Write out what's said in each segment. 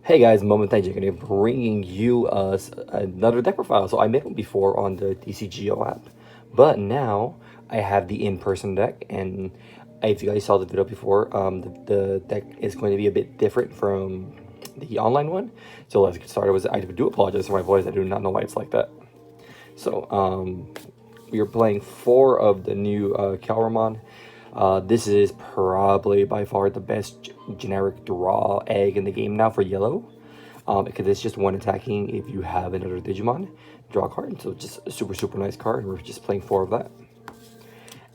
Hey guys, momentaijankguy bringing you another deck profile. So I made one before on the DCGO app, but now I have the in-person deck. And if you guys saw the video before, the deck is going to be a bit different from the online one. So let's get started. I do apologize for my voice. I do not know why it's like that. So we are playing 4 of the new Cendrillmon. This is probably by far the best generic draw egg in the game now for yellow. Because it's just one attacking if you have another Digimon draw card. So just a super nice card. We're just playing 4 of that.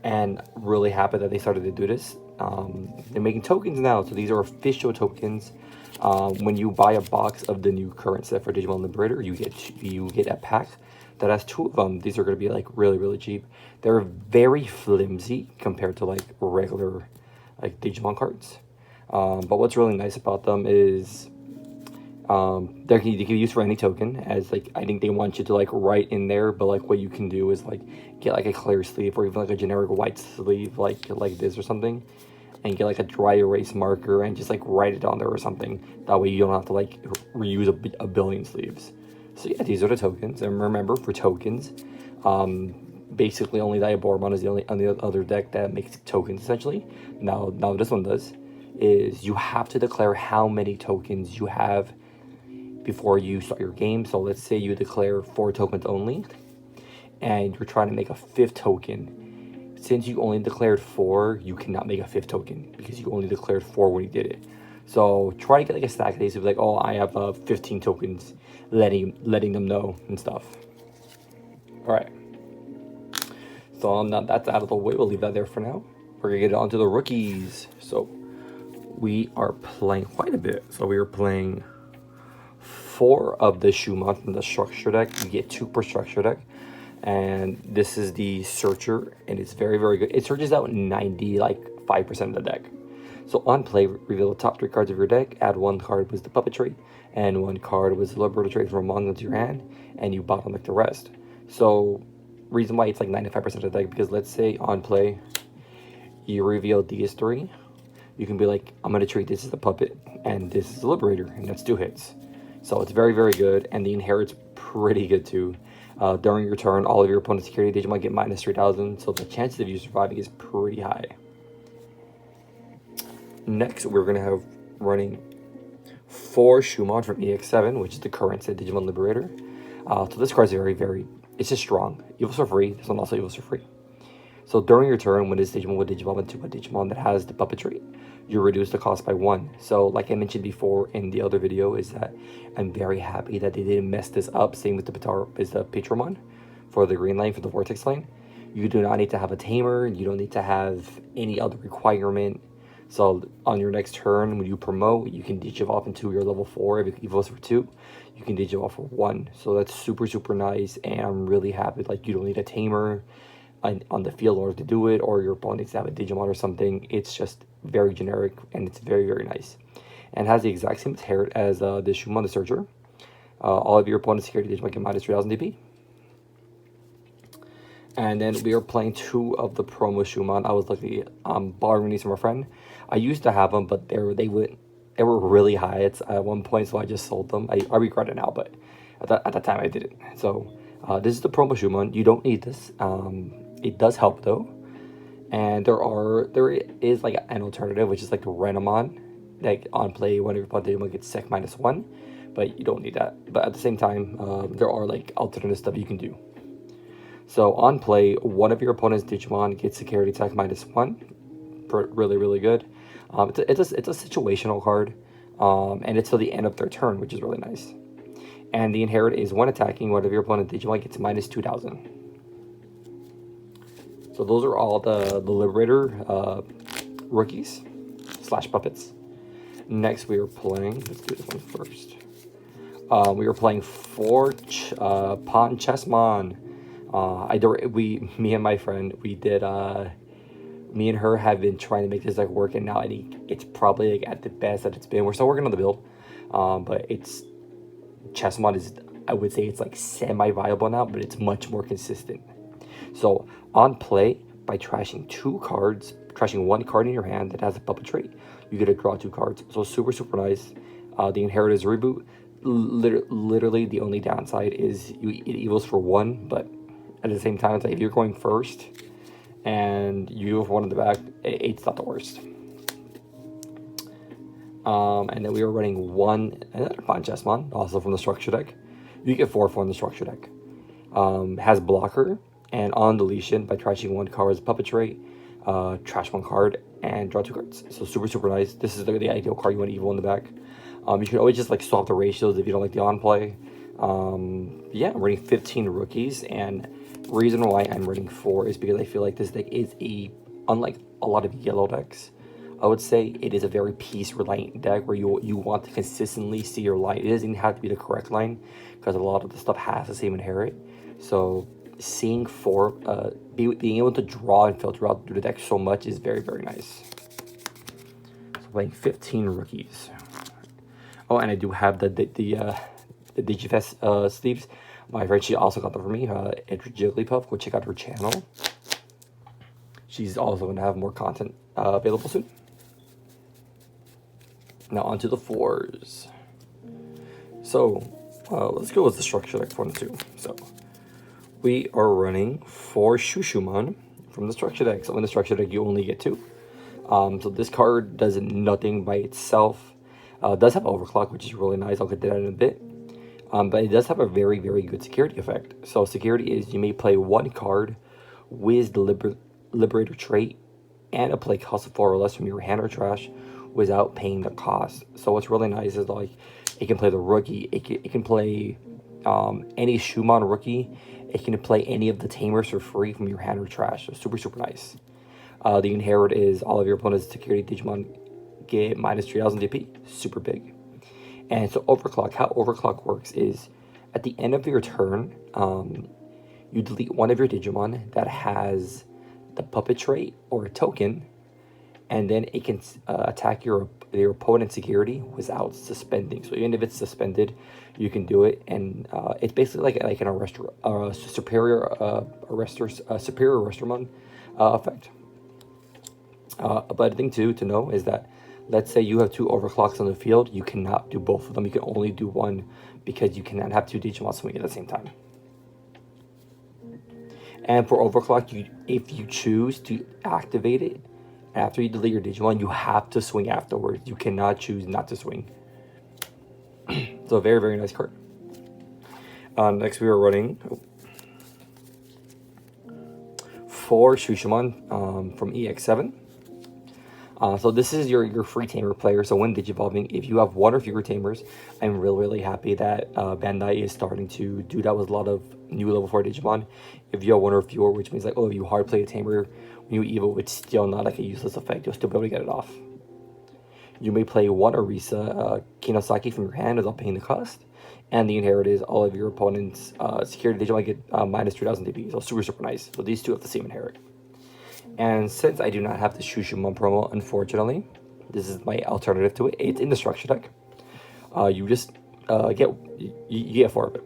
And really happy that they started to do this. They're making tokens now. So these are official tokens. When you buy a box of the new current set for Digimon Liberator, you get a pack that has 2 of them. These are going to be like really cheap. They're very flimsy compared to like regular like Digimon cards. But what's really nice about them is they can be used for any token, as like I think they want you to like write in there, but like what you can do is like get like a clear sleeve or even like a generic white sleeve like this or something, and get like a dry erase marker and just like write it on there or something. That way you don't have to like reuse a billion sleeves. So yeah, these are the tokens. And remember, for tokens, basically only Digimon is the only other deck that makes tokens essentially. Now this one does is you have to declare how many tokens you have before you start your game. So let's say you declare 4 tokens only, and you're trying to make a 5th token. Since you only declared 4, you cannot make a 5th token because you only declared 4 when you did it. So try to get like a stack of these to be like, oh, I have 15 tokens, letting them know and stuff. All right. So now that's out of the way. We'll leave that there for now. We're gonna get on to the rookies. So we are playing quite a bit. So we are playing 4 of the Chessmon from the structure deck. You get 2 per structure deck, and this is the searcher, and it's very good. It searches out 95% of the deck. So on play, reveal the top 3 cards of your deck. Add 1 card with the puppet trait, and 1 card with the liberator trait from among them to your hand, and you bottom deck the rest. So reason why it's like 95% of the deck, because let's say on play you reveal these 3, you can be like, I'm gonna treat this as the puppet and this is the liberator, and that's 2 hits. So it's very good, and the inherit's pretty good too. During your turn, all of your opponent's security Digimon get minus 3,000, so the chances of you surviving is pretty high. Next, we're going to have running 4 Chessmon from EX7, which is the current set Digimon Liberator. So this card is very, it's just strong. Evil's for free. This one also evil's for free. So during your turn, when this Digimon would Digimon into a Digimon that has the puppet trait, you reduce the cost by 1. So like I mentioned before in the other video, is that I'm very happy that they didn't mess this up. Same with the Pitramon for the green line, for the vortex line. You do not need to have a tamer. You don't need to have any other requirement. So on your next turn, when you promote, you can digivolve into your level 4. If it evolves for 2, you can digivolve for 1. So that's super nice, and I'm really happy. Like, you don't need a tamer on the field in order to do it, or your opponent needs to have a Digimon or something. It's just very generic, and it's very nice, and has the exact same inherit as the Chessmon the Searcher. All of your opponent's security Digimon get minus 3,000 DP. And then we are playing 2 of the promo Chessmon. I was lucky borrowing these from a friend. I used to have them, but they were really high at one point, so I just sold them. I regret it now, but at that time I didn't. So this is the promo Chessmon. You don't need this. It does help though, and there is like an alternative, which is like the Renamon. Like on play, one of your opponent Digimon gets sec minus 1, but you don't need that. But at the same time, there are like alternative stuff you can do. So on play, one of your opponent's Digimon gets security attack minus 1. Really good. It's a situational card, and it's till the end of their turn, which is really nice. And the inherit is 1 attacking, one of your opponent's Digimon gets minus 2,000. So those are all the Liberator rookies / puppets. Next we are playing, let's do this one first. We are playing 4 Pawn Chessmon. Me and my friend, me and her have been trying to make this deck work, and now I think it's probably like at the best that it's been. We're still working on the build, but Chessmon is, I would say it's like semi-viable now, but it's much more consistent. So on play, by trashing 1 card in your hand that has a puppet trait, you get to draw 2 cards. So super nice. The Inheritors reboot. Literally, the only downside is it evils for 1, but at the same time, it's like if you're going first and you have 1 in the back, 8's not the worst. And then we were running another Chessmon, also from the structure deck. You get 4 from the structure deck. Has blocker and on deletion by trashing 1 card as puppet trait, trash 1 card and draw 2 cards. So super nice. This is the ideal card you want evil in the back. You can always just like swap the ratios if you don't like the on play. Yeah, I'm running 15 rookies, and reason why I'm running 4 is because I feel like this deck is unlike a lot of yellow decks, I would say it is a very piece reliant deck where you want to consistently see your line. It doesn't have to be the correct line because a lot of the stuff has the same inherit. So seeing 4, being able to draw and filter out through the deck so much is very nice. So playing 15 rookies. Oh, and I do have the Digifest sleeves. My friend, she also got them for me. Jigglypuff, go check out her channel. She's also going to have more content available soon. Now onto the 4s. So let's go with the structure deck 1 and 2. So we are running 4 Cendrillmon from the structure deck. So in the structure deck, you only get 2. So this card does nothing by itself. Does have overclock, which is really nice. I'll get to that in a bit. But it does have a very good security effect. So security is you may play 1 card with the Liberator trait and a play cost of 4 or less from your hand or trash without paying the cost. So what's really nice is like it can play the rookie. It can play any Cendrillmon rookie. It can play any of the Tamers for free from your hand or trash. So super nice. The inherit is all of your opponent's security Digimon get minus 3000 DP. Super big. And so overclock, how overclock works is at the end of your turn, you delete 1 of your Digimon that has the puppet trait or a token, and then it can attack your opponent's security without suspending. So even if it's suspended, you can do it, and it's basically like an superior arrestormon effect. But the thing too to know is that, let's say you have 2 overclocks on the field, you cannot do both of them. You can only do 1 because you cannot have 2 Digimon swing at the same time. And for overclock, if you choose to activate it after you delete your Digimon, you have to swing afterwards. You cannot choose not to swing. So very nice card. Next we are running 4 Cendrillmon from EX7. So this is your free tamer player. So when digivolving, if you have 1 or fewer tamers, I'm really happy that Bandai is starting to do that with a lot of new level 4 Digimon. If you have 1 or fewer, which means like, oh, if you hard play a tamer when you evo, it's still not like a useless effect. You'll still be able to get it off. You may play 1 Orisa Kinosaki from your hand without paying the cost. And the inherit is all of your opponent's security Digimon get minus 3000 DP. So super nice. So these 2 have the same inherit. And since I do not have the Cendrillmon promo, unfortunately, this is my alternative to it. It's in the structure deck. You just get 4 of it.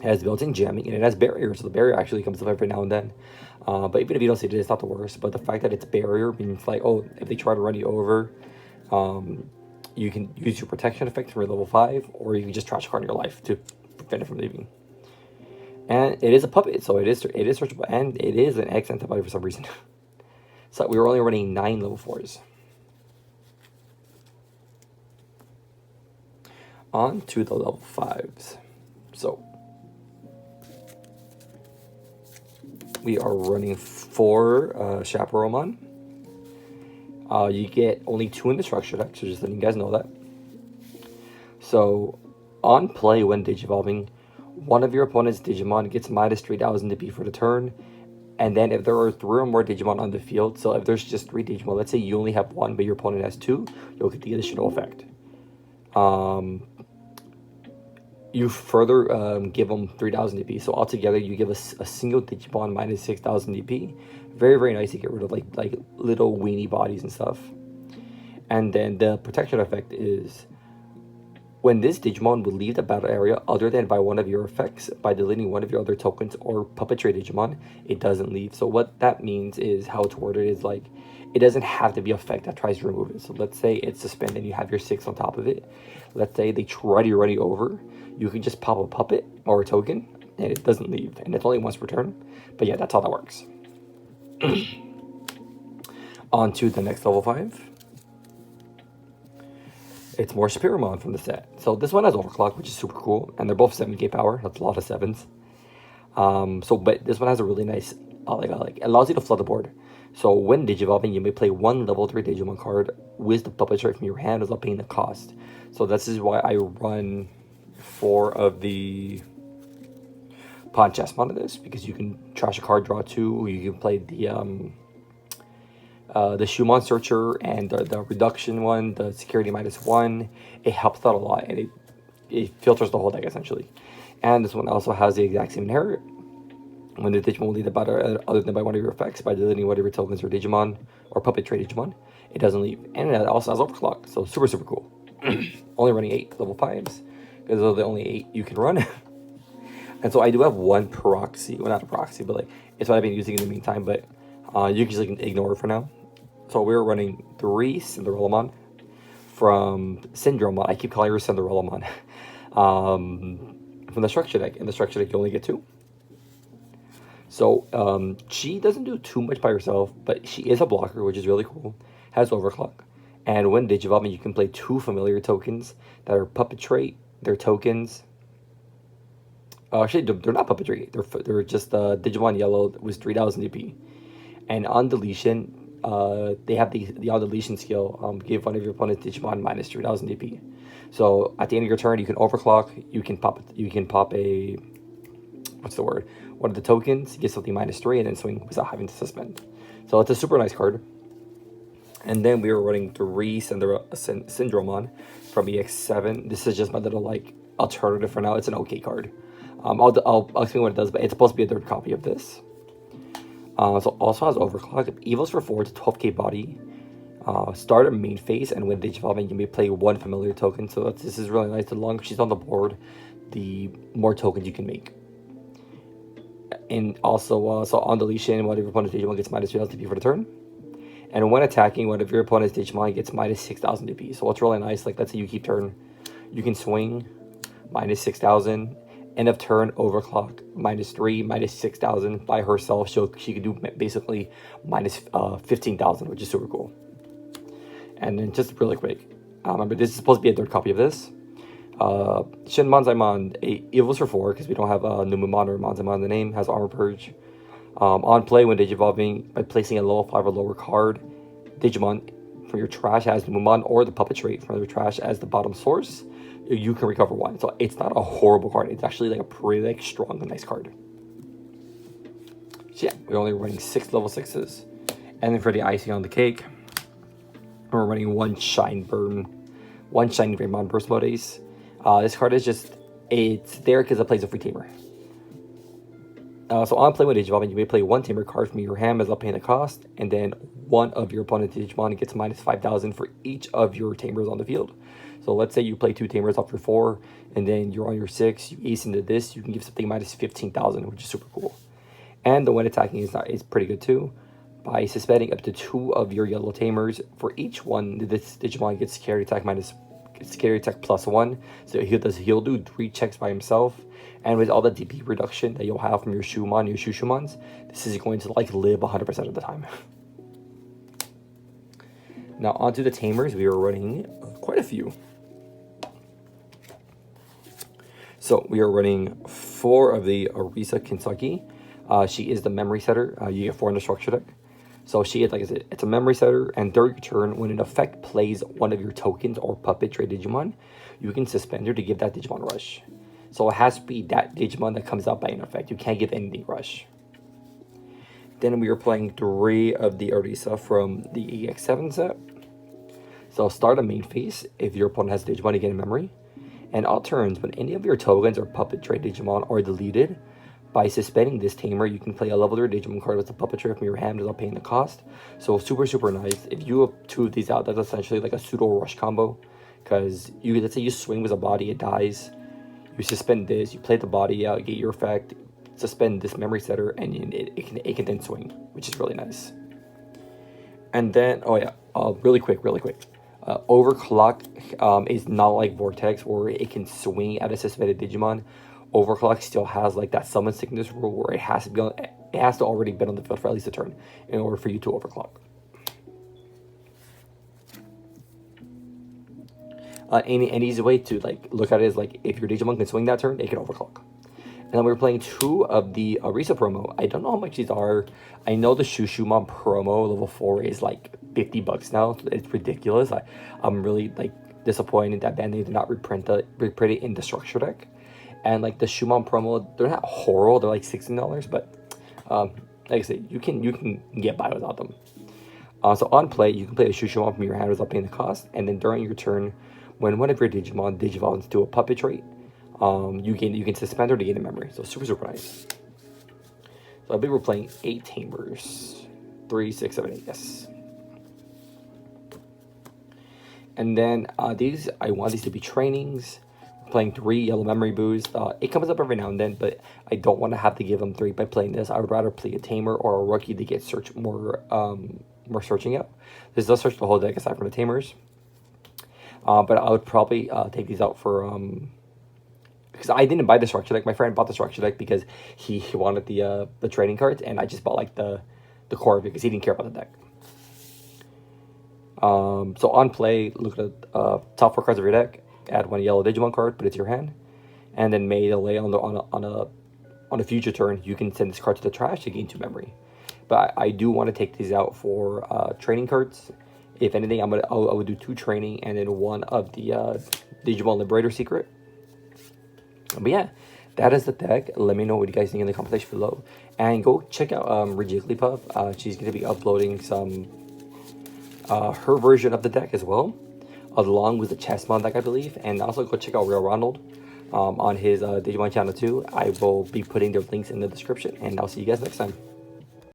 It has built-in jamming, and it has barrier, so the barrier actually comes up every now and then. But even if you don't see it, it's not the worst. But the fact that it's barrier means like, oh, if they try to run you over, you can use your protection effect for level 5, or you can just trash a card in your life to prevent it from leaving. And it is a puppet, so it is searchable, and it is an X antibody for some reason. So we were only running 9 level 4s. On to the level 5s. So we are running 4 Chaperomon. You get only 2 in the structure deck, so just letting you guys know that. So on play when digivolving, 1 of your opponent's Digimon gets minus 3000 DP for the turn. And then if there are 3 or more Digimon on the field, so if there's just 3 Digimon, let's say you only have 1 but your opponent has 2, you'll get the additional effect. You further give them 3000 DP, so altogether you give a single Digimon minus 6000 DP. Very nice to get rid of like little weenie bodies and stuff. And then the protection effect is When this Digimon will leave the battle area other than by one of your effects, by deleting one of your other tokens or puppet trait Digimon, it doesn't leave. So what that means is, how it's worded is like, it doesn't have to be effect that tries to remove it. So let's say it's suspended and you have your 6 on top of it. Let's say they try to run you over. You can just pop a puppet or a token and it doesn't leave. And it's only once per turn. But yeah, that's how that works. On to the next level 5. It's more Cendrillmon from the set. So this one has overclock, which is super cool, and they're both 7k power. That's a lot of 7s. But this one has a really nice, it allows you to flood the board. So when Digivolving, you may play one level 3 Digimon card with the puppet trait from your hand without paying the cost. So this is why I run 4 of the Pawn Chessmon of this, because you can trash a card, draw 2. You can play the Shumon Searcher and the reduction one, the security -1. It helps out a lot, and it filters the whole deck essentially. And this one also has the exact same inherit. When the Digimon will leave the battle other than by one of your effects, by deleting whatever tokens or Digimon or puppet trait Digimon, it doesn't leave. And it also has overclock, so super cool. Only running 8 level 5s, because those are the only 8 you can run. And so I do have one proxy, well, not a proxy, but like, it's what I've been using in the meantime, but you can just ignore it for now. So we're running 3 Cendrillmon from Cendrillmon. I keep calling her Cendrillmon. From the structure deck. In the structure deck, you only get 2. So she doesn't do too much by herself, but she is a blocker, which is really cool. Has overclock. And when Digivolving, you can play 2 familiar tokens that are puppet trait. They're tokens. Actually, they're not puppet trait. They're just Digimon Yellow with 3000 DP. And on deletion, they have the on deletion skill. Give one of your opponent's Digimon minus 3000 DP. So at the end of your turn, you can overclock. You can pop a, what's the word? One of the tokens, get something -3, and then swing without having to suspend. So it's a super nice card. And then we are running 3 Cendrillmon from EX7. This is just my little alternative for now. It's an okay card. I'll explain what it does, but it's supposed to be a 3rd copy of this. So also has overclock. Evils for 4 to 12k body. Start a main phase, and when Digivolving, you may play 1 familiar token. So this is really nice. The longer she's on the board, the more tokens you can make. And also, so on deletion, one of your opponent's Digimon gets minus 3000 DP for the turn. And when attacking, one of your opponent's Digimon gets minus 6000 DP. So what's really nice, let's say you keep turn, you can swing minus 6000. End of turn, overclock -3, minus 6000 by herself. She could do basically minus 15,000, which is super cool. And then just really quick, remember this is supposed to be a 3rd copy of this. Shinmonzaimon, Evils for 4, because we don't have Numemon or Monzaimon in the name, has Armor Purge. On play, when Digivolving, by placing a level 5 or lower card, Digimon from your trash has Numemon or the puppet trait from your trash as the bottom source, you can recover 1. So it's not a horrible card. It's actually a pretty strong and nice card. So yeah, we're only running 6 level 6s. And then for the icing on the cake, we're running 1 Shine Greymon Burst Mode Ace. This card is just, it's there because it plays a free Tamer. So on play with Digimon, you may play 1 Tamer card from your hand without paying the cost, and then one of your opponent's Digimon gets minus 5,000 for each of your Tamers on the field. So let's say you play 2 Tamers off your 4, and then you're on your 6, you ace into this, you can give something minus 15,000, which is super cool. And the when attacking is pretty good too. By suspending up to 2 of your yellow Tamers, for each one, this Digimon gets security attack +1. So he'll do 3 checks by himself. And with all the DP reduction that you'll have from your Shumon, your Shumons, this is going to live 100% of the time. Now onto the Tamers, we are running quite a few. So we are running 4 of the Arisa Kinsaki. She is the memory setter. You get 4 in the structure deck. So she is, like I said, it's a memory setter, and during your turn, when an effect plays one of your tokens or puppet trait Digimon, you can suspend her to give that Digimon rush. So it has to be that Digimon that comes out by an effect. You can't give anything rush. Then we are playing 3 of the Arisa from the EX7 set. So start a main phase if your opponent has Digimon, you get in memory. And all turns, when any of your tokens or puppet trait Digimon are deleted, by suspending this Tamer, you can play a level 3 Digimon card with a puppet trait from your hand without paying the cost. So super nice. If you have 2 of these out, that's essentially like a pseudo rush combo. Because let's say you swing with a body, it dies. You suspend this, you play the body out, get your effect, suspend this memory setter, and it can then swing, which is really nice. And then, oh yeah, really quick. Overclock is not like Vortex, where it can swing at a suspended Digimon. Overclock still has like that summon sickness rule, where it has to already been on the field for at least a turn in order for you to overclock. An easy way to like look at it is like if your Digimon can swing that turn, it can overclock. And then we were playing 2 of the Arisa promo. I don't know how much these are. I know the Chessmon promo level 4 is like $50 now. It's ridiculous. I'm really like disappointed that Bandai did not reprint it in the structure deck. And like the Chessmon promo, they're not horrible. They're like $16, but like I said, you can get by without them. So on play, you can play a Chessmon from your hand without paying the cost. And then during your turn, when one of your Digimon digivolves into a puppet trait, you can suspend her to gain a memory. So super nice. So I believe we're playing 8 Tamers. 3, 6, 7, 8, yes. And then I want these to be trainings. We're playing 3 yellow memory boosts. It comes up every now and then, but I don't want to have to give them 3 by playing this. I would rather play a Tamer or a rookie to get more searching out. This does search the whole deck aside from the Tamers. But I would probably take these out for because I didn't buy the structure deck. My friend bought the structure deck because he wanted the trading cards, and I just bought like the core of it because he didn't care about the deck. So on play, look at the top 4 cards of your deck. Add 1 yellow Digimon card, put it to your hand, and then May delay on a future turn, you can send this card to the trash to gain 2 memory. But I do want to take these out for training cards. If anything, I would do 2 training and then 1 of the Digimon Liberator secret. But yeah, that is the deck. Let me know what you guys think in the comment section below. And go check out Jigglypuff. She's going to be uploading some her version of the deck as well, along with the Chessmon deck, I believe. And also go check out Real Ronald on his Digimon channel too. I will be putting their links in the description. And I'll see you guys next time.